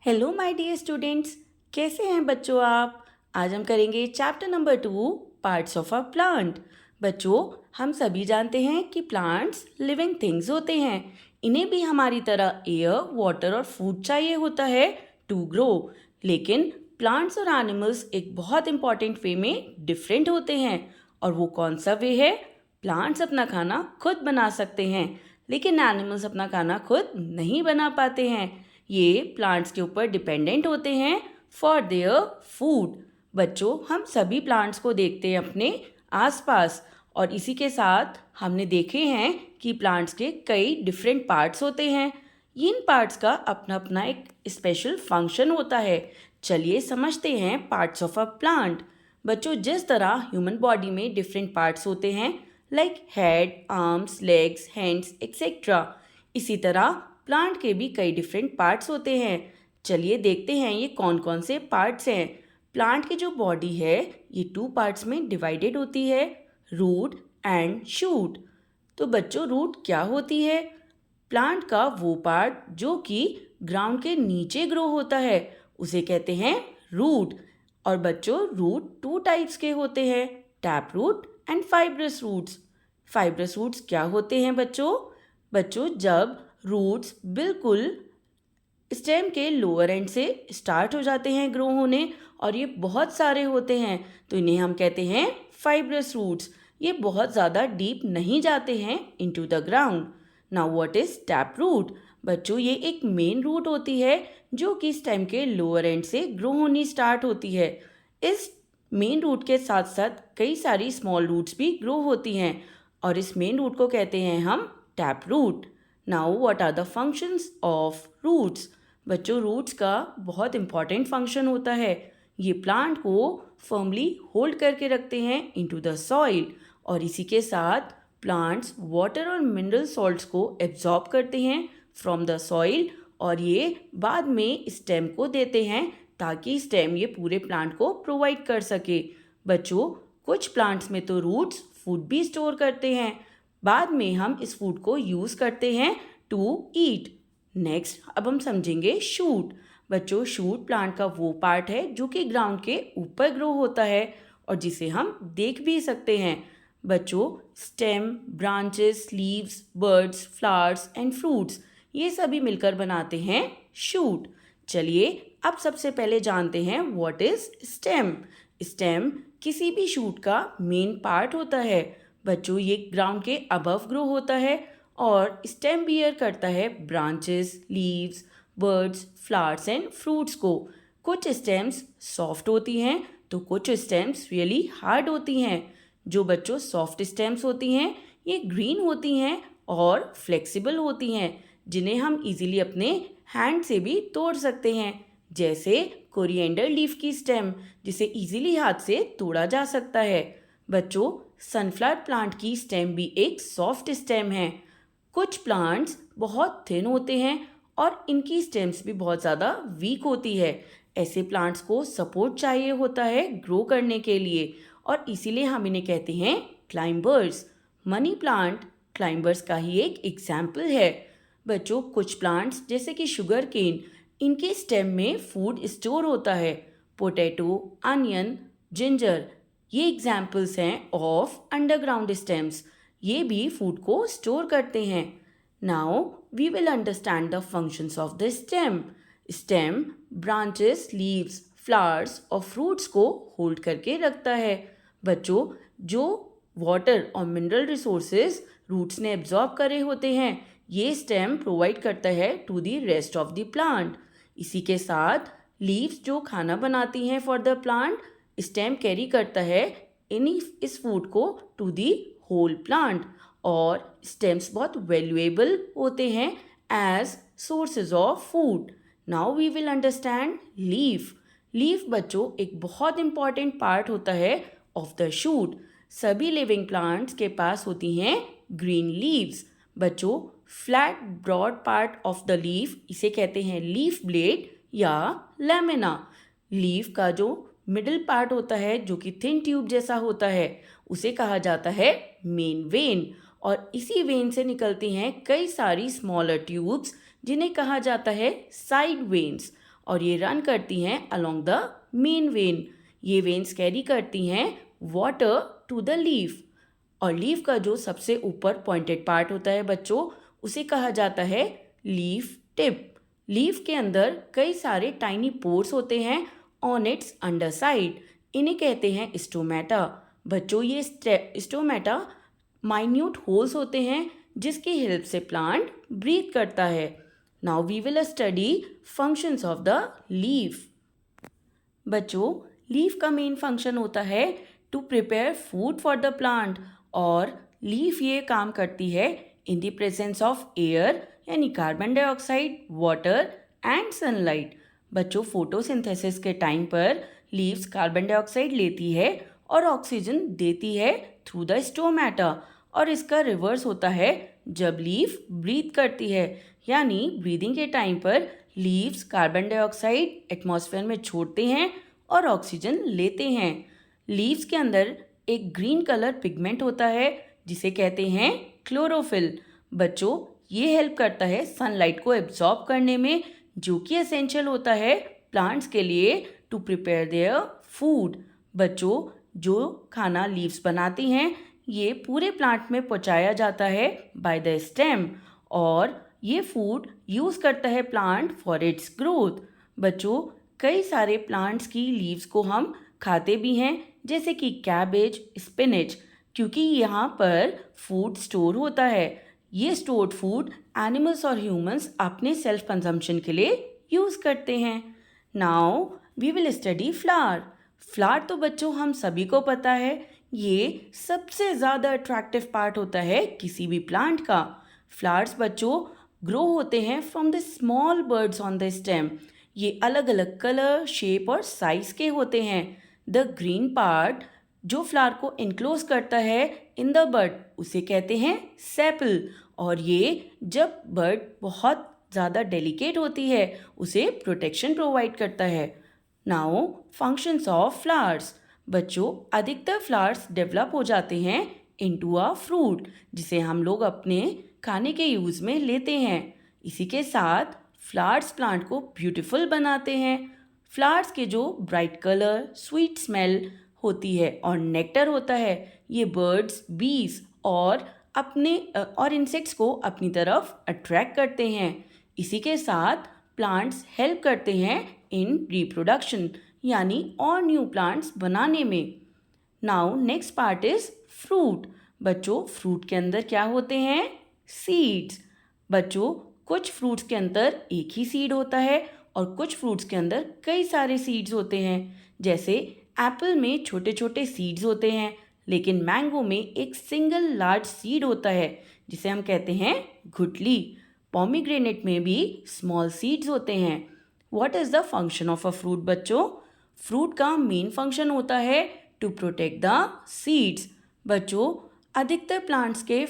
Hello my dear students, कैसे हैं बच्चों आप। आज हम करेंगे chapter number 2 parts of a plant. बच्चों, हम सभी जानते हैं कि प्लांट्स लिविंग थिंग्स होते हैं। इन्हें भी हमारी तरह एयर, वाटर और फूड चाहिए होता है टू ग्रो। लेकिन प्लांट्स और एनिमल्स एक बहुत इंपॉर्टेंट वे में डिफरेंट होते हैं। और वो कौन सा वे है? प्लांट्स अपना खाना खुद बना सकते हैं, लेकिन एनिमल्स अपना खाना खुद नहीं बना पाते हैं। ये प्लांट्स के ऊपर डिपेंडेंट होते हैं फॉर देयर फूड। बच्चों, हम सभी प्लांट्स को देखते हैं अपने आसपास, और इसी के साथ हमने देखे हैं कि प्लांट्स के कई डिफरेंट पार्ट्स होते हैं। इन पार्ट्स का अपना अपना एक स्पेशल फंक्शन होता है। चलिए समझते हैं पार्ट्स ऑफ अ प्लांट। बच्चों, जिस तरह ह्यूमन बॉडी में डिफरेंट पार्ट्स होते हैं like head, arms, legs, hands etcetera, इसी तरह प्लांट के भी कई डिफरेंट पार्ट्स होते हैं। चलिए देखते हैं ये कौन कौन से पार्ट्स हैं। प्लांट की जो बॉडी है ये 2 पार्ट्स में डिवाइडेड होती है, रूट एंड शूट। तो बच्चों, रूट क्या होती है? प्लांट का वो पार्ट जो कि ग्राउंड के नीचे ग्रो होता है उसे कहते हैं रूट। और बच्चों, रूट 2 टाइप्स के होते हैं, tap root and fibrous roots. Fibrous roots क्या होते हैं बच्चों? बच्चों, जब रूट्स बिल्कुल स्टेम के लोअर एंड से स्टार्ट हो जाते हैं ग्रो होने और ये बहुत सारे होते हैं, तो इन्हें हम कहते हैं फाइब्रस रूट्स। ये बहुत ज़्यादा डीप नहीं जाते हैं into the ground. Now what is tap root? बच्चों, ये एक मेन रूट होती है जो कि स्टेम के लोअर एंड से ग्रो होनी स्टार्ट होती है। इस मेन रूट के साथ साथ कई सारी स्मॉल रूट्स भी ग्रो होती हैं और इस मेन रूट को कहते हैं हम tap root. Now what are the functions of roots? बच्चों, रूट्स का बहुत इंपॉर्टेंट फंक्शन होता है। ये प्लांट को फर्मली होल्ड करके रखते हैं इनटू द सॉइल, और इसी के साथ प्लांट्स वाटर और मिनरल सॉल्ट्स को एब्जॉर्ब करते हैं फ्रॉम द सॉइल, और ये बाद में स्टेम को देते हैं ताकि स्टेम ये पूरे प्लांट को प्रोवाइड कर सके। बच्चों, कुछ प्लांट्स में तो रूट्स फूड भी स्टोर करते हैं। बाद में हम इस फूड को यूज़ करते हैं टू ईट। नेक्स्ट, अब हम समझेंगे शूट। बच्चों, शूट प्लांट का वो पार्ट है जो कि ग्राउंड के ऊपर ग्रो होता है और जिसे हम देख भी सकते हैं। बच्चों, stem, branches, leaves, birds, flowers and fruits, ये सभी मिलकर बनाते हैं शूट। चलिए अब सबसे पहले जानते हैं व्हाट इज स्टेम। स्टेम किसी भी शूट का मेन पार्ट होता है। बच्चों, ये ग्राउंड के अबव ग्रो होता है और स्टेम बियर करता है branches, leaves, birds, flowers and fruits को। कुछ स्टेम्स सॉफ्ट होती हैं तो कुछ स्टेम्स रियली हार्ड होती हैं। जो बच्चों सॉफ्ट स्टेम्स होती हैं ये ग्रीन होती हैं और फ्लेक्सिबल होती हैं, जिन्हें हम इजीली अपने हैंड से भी तोड़ सकते हैं, जैसे कोरिएंडर लीफ की स्टेम जिसे इजीली हाथ से तोड़ा जा सकता है। बच्चों, सनफ्लावर प्लांट की स्टेम भी एक सॉफ्ट स्टेम है। कुछ प्लांट्स बहुत थिन होते हैं और इनकी स्टेम्स भी बहुत ज़्यादा वीक होती है। ऐसे प्लांट्स को सपोर्ट चाहिए होता है ग्रो करने के लिए, और इसीलिए हम इन्हें कहते हैं क्लाइंबर्स। मनी प्लांट क्लाइंबर्स का ही एक एग्जाम्पल है। बच्चों, कुछ प्लांट्स जैसे कि शुगर केन, इनके स्टेम में फूड स्टोर होता है। पोटैटो, अनियन, जिंजर, ये एग्जाम्पल्स हैं ऑफ अंडरग्राउंड स्टेम्स। ये भी फूड को स्टोर करते हैं। Now we will understand the functions of the stem. Stem branches, leaves, flowers और फ्रूट्स को होल्ड करके रखता है। बच्चों, जो वाटर और मिनरल रिसोर्सेज रूट्स ने एब्जॉर्ब करे होते हैं ये स्टेम प्रोवाइड करता है to the rest of the plant. इसी के साथ लीव्स जो खाना बनाती हैं for the plant, stem carry करता है इस फूड को टू दी होल प्लांट। और स्टेम्स बहुत वैल्यूएबल होते हैं as sources of food. Now we will understand leaf. Leaf बच्चों एक बहुत इंपॉर्टेंट पार्ट होता है ऑफ द शूट। सभी लिविंग प्लांट्स के पास होती हैं ग्रीन लीव्स। बच्चों, flat broad part of the leaf इसे कहते हैं लीफ ब्लेड या लैमिना। लीफ का जो मिडिल पार्ट होता है जो कि थिन ट्यूब जैसा होता है उसे कहा जाता है मेन वेन, और इसी वेन से निकलती हैं कई सारी स्मॉलर ट्यूब्स जिन्हें कहा जाता है साइड वेन्स। और ये रन करती हैं अलोंग द मेन वेन। ये वेन्स कैरी करती हैं वाटर टू द लीफ। और लीफ का जो सबसे ऊपर पॉइंटेड पार्ट होता है बच्चों, उसे कहा जाता है लीफ टिप। लीफ के अंदर कई सारे टाइनी पोर्स होते हैं ऑन इट्स अंडर साइड। इन्हें कहते हैं स्टोमेटा। बच्चों ये स्टोमेटा माइन्यूट होल्स होते हैं जिसकी हेल्प से प्लांट ब्रीथ करता है। Now we will study functions of the leaf. बच्चों लीफ का मेन फंक्शन होता है to prepare food for the plant. और लीफ ये काम करती है in the presence of air यानी carbon dioxide, water and sunlight. बच्चों फोटोसिंथेसिस के टाइम पर लीव्स कार्बन डाइऑक्साइड लेती है और ऑक्सीजन देती है थ्रू द स्टोमेटा। और इसका रिवर्स होता है जब लीफ ब्रीथ करती है, यानी ब्रीदिंग के टाइम पर लीव्स कार्बन डाइऑक्साइड एटमॉस्फेयर में छोड़ते हैं और ऑक्सीजन लेते हैं। लीव्स के अंदर एक ग्रीन कलर पिगमेंट होता है जिसे कहते हैं क्लोरोफिल। बच्चों ये हेल्प करता है सनलाइट को एब्जॉर्ब करने में, जो कि एसेंशियल होता है प्लांट्स के लिए टू प्रिपेयर देयर फूड। बच्चों जो खाना लीव्स बनाती हैं ये पूरे प्लांट में पहुंचाया जाता है बाय द स्टेम, और ये फूड यूज़ करता है प्लांट फॉर इट्स ग्रोथ। बच्चों कई सारे प्लांट्स की लीव्स को हम खाते भी हैं, जैसे कि कैबेज, स्पिनच, क्योंकि यहाँ पर फूड स्टोर होता है। ये स्टोर्ड फूड एनिमल्स और ह्यूमंस अपने सेल्फ कंजम्पशन के लिए यूज़ करते हैं। Now we will study flower. Flower तो बच्चों हम सभी को पता है, ये सबसे ज़्यादा अट्रैक्टिव पार्ट होता है किसी भी प्लांट का। फ्लावर्स बच्चों ग्रो होते हैं from the small birds on the stem. ये अलग अलग कलर, शेप और साइज के होते हैं। द ग्रीन पार्ट जो फ्लावर को इनक्लोज करता है इन द बड उसे कहते हैं सेपल, और ये जब बर्ड बहुत ज़्यादा डेलिकेट होती है उसे प्रोटेक्शन प्रोवाइड करता है। Now functions of flowers. बच्चों अधिकतर फ्लावर्स डेवलप हो जाते हैं इनटू अ फ्रूट, जिसे हम लोग अपने खाने के यूज़ में लेते हैं। इसी के साथ फ्लावर्स प्लांट को ब्यूटीफुल बनाते हैं। फ्लावर्स के जो ब्राइट कलर, स्वीट स्मेल होती है और नेक्टर होता है, ये बर्ड्स, बीज और इंसेक्ट्स को अपनी तरफ अट्रैक्ट करते हैं। इसी के साथ प्लांट्स हेल्प करते हैं इन रिप्रोडक्शन, यानी और न्यू प्लांट्स बनाने में। Now next part is fruit. बच्चों फ्रूट के अंदर क्या होते हैं? सीड्स। बच्चों कुछ फ्रूट्स के अंदर एक ही सीड होता है और कुछ फ्रूट्स के अंदर कई सारे सीड्स होते हैं। जैसे एप्पल में छोटे छोटे सीड्स होते हैं, लेकिन मैंगो में एक सिंगल लार्ज सीड होता है जिसे हम कहते हैं गुठली। पोमीग्रेनेट में भी स्मॉल सीड्स होते हैं। What is the function of a fruit बच्चों? फ्रूट का मेन फंक्शन होता है टू प्रोटेक्ट द सीड्स। बच्चों अधिकतर प्लांट्स के